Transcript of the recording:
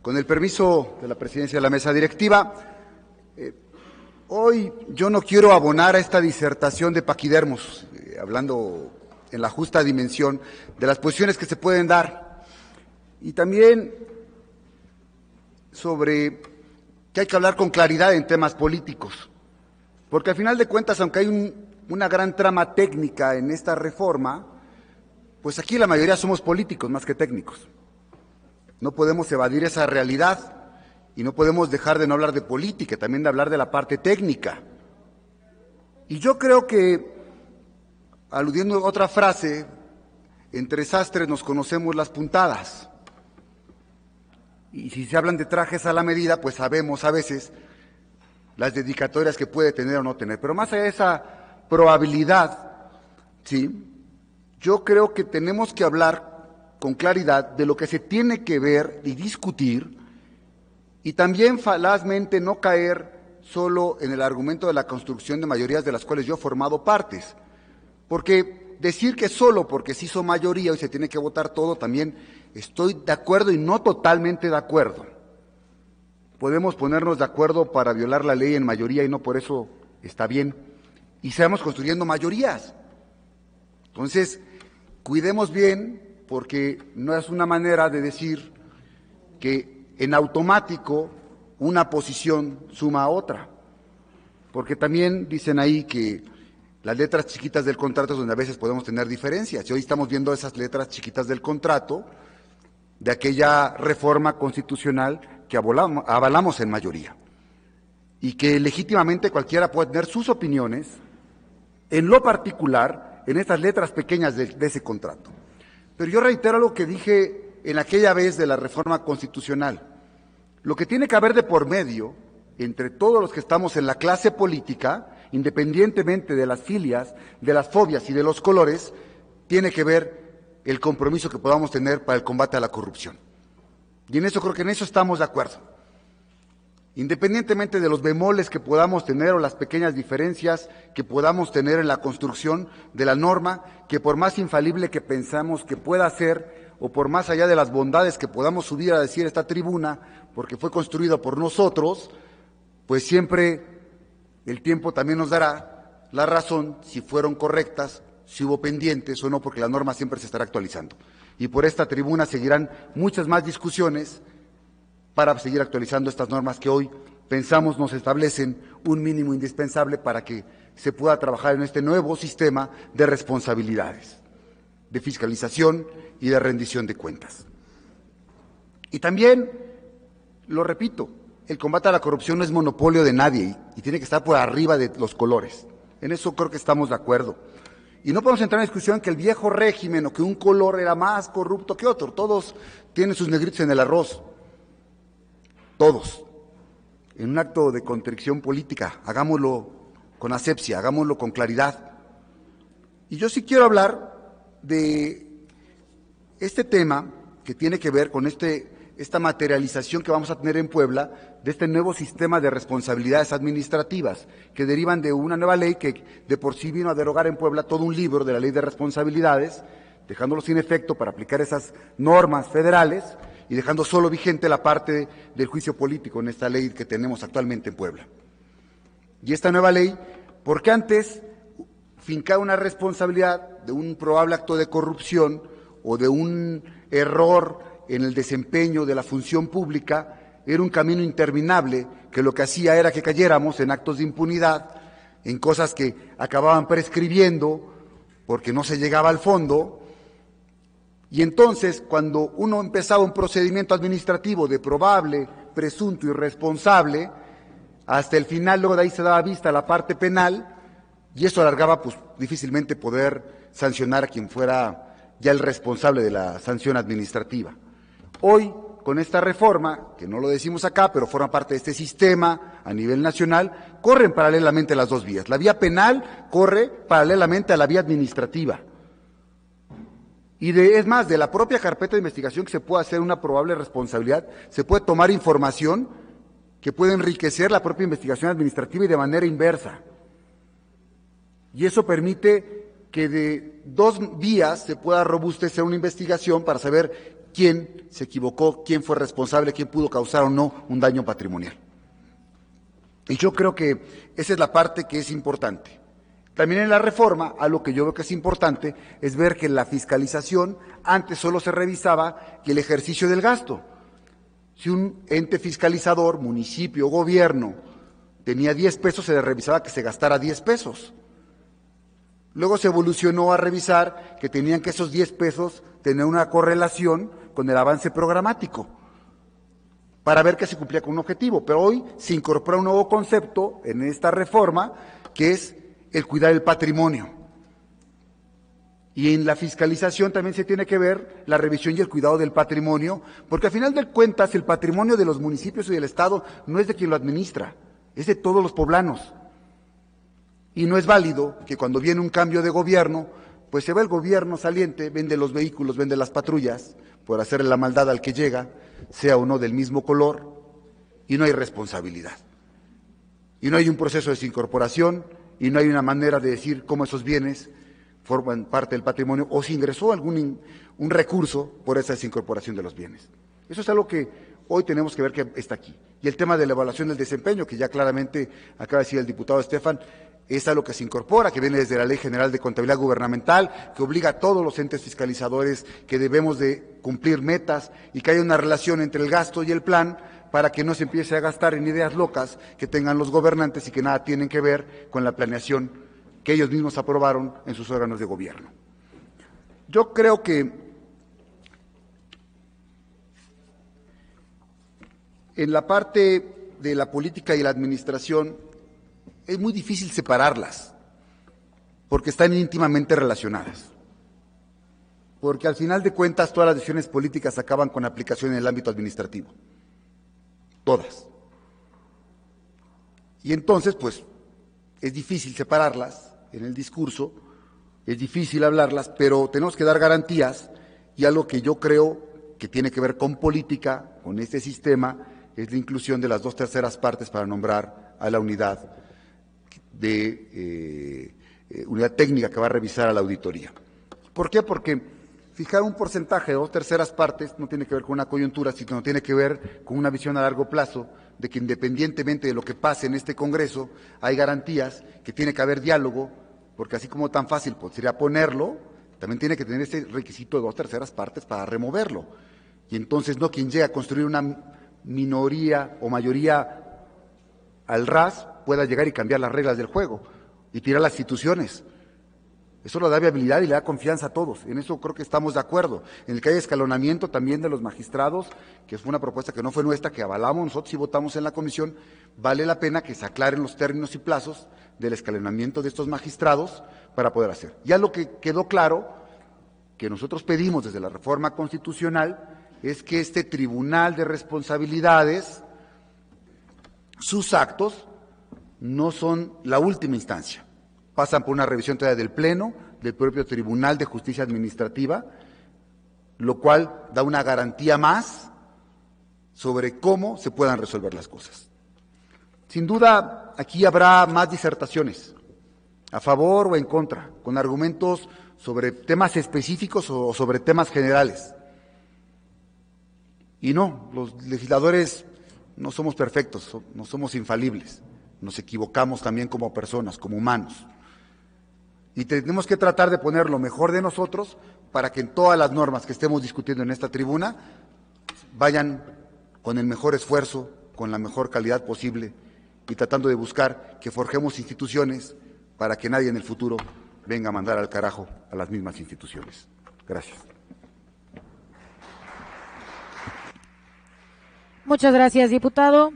Con el permiso de la presidencia de la mesa directiva, hoy yo no quiero abonar a esta disertación de paquidermos, hablando en la justa dimensión de las posiciones que se pueden dar, y también sobre que hay que hablar con claridad en temas políticos, porque al final de cuentas, aunque hay una gran trama técnica en esta reforma, pues aquí la mayoría somos políticos más que técnicos. No podemos evadir esa realidad y no podemos dejar de no hablar de política, también de hablar de la parte técnica. Y yo creo que, aludiendo a otra frase, entre sastres nos conocemos las puntadas. Y si se hablan de trajes a la medida, pues sabemos a veces las dedicatorias que puede tener o no tener. Pero más allá de esa probabilidad, ¿sí?, yo creo que tenemos que hablar con claridad de lo que se tiene que ver y discutir, y también falazmente no caer solo en el argumento de la construcción de mayorías de las cuales yo he formado partes, porque decir que solo porque se hizo mayoría y se tiene que votar todo, también estoy de acuerdo y no totalmente de acuerdo. Podemos ponernos de acuerdo para violar la ley en mayoría y no por eso está bien, y seamos construyendo mayorías. Entonces, cuidemos bien, porque no es una manera de decir que en automático una posición suma a otra, porque también dicen ahí que las letras chiquitas del contrato es donde a veces podemos tener diferencias, y hoy estamos viendo esas letras chiquitas del contrato de aquella reforma constitucional que avalamos en mayoría, y que legítimamente cualquiera puede tener sus opiniones, en lo particular, en estas letras pequeñas de ese contrato. Pero yo reitero lo que dije en aquella vez de la reforma constitucional. Lo que tiene que haber de por medio, entre todos los que estamos en la clase política, independientemente de las filias, de las fobias y de los colores, tiene que ver el compromiso que podamos tener para el combate a la corrupción. Y en eso creo que en eso estamos de acuerdo. Independientemente de los bemoles que podamos tener o las pequeñas diferencias que podamos tener en la construcción de la norma, que por más infalible que pensamos que pueda ser, o por más allá de las bondades que podamos subir a decir esta tribuna, porque fue construida por nosotros, pues siempre el tiempo también nos dará la razón si fueron correctas, si hubo pendientes o no, porque la norma siempre se estará actualizando. Y por esta tribuna seguirán muchas más discusiones para seguir actualizando estas normas que hoy pensamos nos establecen un mínimo indispensable para que se pueda trabajar en este nuevo sistema de responsabilidades, de fiscalización y de rendición de cuentas. Y también, lo repito, el combate a la corrupción no es monopolio de nadie y tiene que estar por arriba de los colores. En eso creo que estamos de acuerdo. Y no podemos entrar en discusión que el viejo régimen o que un color era más corrupto que otro. Todos tienen sus negritos en el arroz. Todos, en un acto de contrición política, hagámoslo con asepsia, hagámoslo con claridad. Y yo sí quiero hablar de este tema que tiene que ver con esta materialización que vamos a tener en Puebla, de este nuevo sistema de responsabilidades administrativas, que derivan de una nueva ley que de por sí vino a derogar en Puebla todo un libro de la ley de responsabilidades, dejándolo sin efecto para aplicar esas normas federales, y dejando solo vigente la parte del juicio político en esta ley que tenemos actualmente en Puebla. Y esta nueva ley, porque antes fincaba una responsabilidad de un probable acto de corrupción o de un error en el desempeño de la función pública, era un camino interminable que lo que hacía era que cayéramos en actos de impunidad, en cosas que acababan prescribiendo porque no se llegaba al fondo. Y entonces, cuando uno empezaba un procedimiento administrativo de probable, presunto y responsable, hasta el final, luego de ahí se daba vista a la parte penal, y eso alargaba, pues, difícilmente poder sancionar a quien fuera ya el responsable de la sanción administrativa. Hoy, con esta reforma, que no lo decimos acá, pero forma parte de este sistema a nivel nacional, corren paralelamente las dos vías. La vía penal corre paralelamente a la vía administrativa. Y es más, de la propia carpeta de investigación que se puede hacer una probable responsabilidad, se puede tomar información que puede enriquecer la propia investigación administrativa y de manera inversa. Y eso permite que de dos vías se pueda robustecer una investigación para saber quién se equivocó, quién fue responsable, quién pudo causar o no un daño patrimonial. Y yo creo que esa es la parte que es importante. También en la reforma, algo que yo veo que es importante, es ver que la fiscalización antes solo se revisaba el ejercicio del gasto. Si un ente fiscalizador, municipio o gobierno, tenía 10 pesos, se le revisaba que se gastara 10 pesos. Luego se evolucionó a revisar que tenían que esos 10 pesos tener una correlación con el avance programático para ver que se cumplía con un objetivo. Pero hoy se incorpora un nuevo concepto en esta reforma, que es el cuidar el patrimonio. Y en la fiscalización también se tiene que ver la revisión y el cuidado del patrimonio, porque al final de cuentas el patrimonio de los municipios y del Estado no es de quien lo administra, es de todos los poblanos. Y no es válido que cuando viene un cambio de gobierno, pues se va el gobierno saliente, vende los vehículos, vende las patrullas, por hacerle la maldad al que llega, sea o no del mismo color, y no hay responsabilidad. Y no hay un proceso de desincorporación, y no hay una manera de decir cómo esos bienes forman parte del patrimonio o si ingresó un recurso por esa desincorporación de los bienes. Eso es algo que hoy tenemos que ver que está aquí. Y el tema de la evaluación del desempeño, que ya claramente acaba de decir el diputado Estefan, es algo que se incorpora, que viene desde la Ley General de Contabilidad Gubernamental, que obliga a todos los entes fiscalizadores que debemos de cumplir metas y que haya una relación entre el gasto y el plan para que no se empiece a gastar en ideas locas que tengan los gobernantes y que nada tienen que ver con la planeación que ellos mismos aprobaron en sus órganos de gobierno. Yo creo que en la parte de la política y la administración es muy difícil separarlas, porque están íntimamente relacionadas. Porque al final de cuentas todas las decisiones políticas acaban con aplicación en el ámbito administrativo. Todas. Y entonces, pues, es difícil separarlas en el discurso, es difícil hablarlas, pero tenemos que dar garantías, y algo que yo creo que tiene que ver con política, con este sistema, es la inclusión de las 2/3 partes para nombrar a la unidad unidad técnica que va a revisar a la auditoría. ¿Por qué? Porque fijar un porcentaje de 2/3 partes no tiene que ver con una coyuntura, sino tiene que ver con una visión a largo plazo de que independientemente de lo que pase en este Congreso, hay garantías, que tiene que haber diálogo, porque así como tan fácil pues, sería ponerlo, también tiene que tener ese requisito de 2/3 partes para removerlo. Y entonces no quien llega a construir una minoría o mayoría al ras pueda llegar y cambiar las reglas del juego y tirar las instituciones. Eso le da viabilidad y le da confianza a todos. En eso creo que estamos de acuerdo. En el que hay escalonamiento también de los magistrados, que fue una propuesta que no fue nuestra, que avalamos nosotros y votamos en la comisión, vale la pena que se aclaren los términos y plazos del escalonamiento de estos magistrados para poder hacer. Ya lo que quedó claro, que nosotros pedimos desde la reforma constitucional, es que este tribunal de responsabilidades, sus actos no son la última instancia, pasan por una revisión todavía del Pleno, del propio Tribunal de Justicia Administrativa, lo cual da una garantía más sobre cómo se puedan resolver las cosas. Sin duda, aquí habrá más disertaciones, a favor o en contra, con argumentos sobre temas específicos o sobre temas generales. Y no, los legisladores no somos perfectos, no somos infalibles, nos equivocamos también como personas, como humanos. Y tenemos que tratar de poner lo mejor de nosotros para que en todas las normas que estemos discutiendo en esta tribuna vayan con el mejor esfuerzo, con la mejor calidad posible y tratando de buscar que forjemos instituciones para que nadie en el futuro venga a mandar al carajo a las mismas instituciones. Gracias. Muchas gracias, diputado.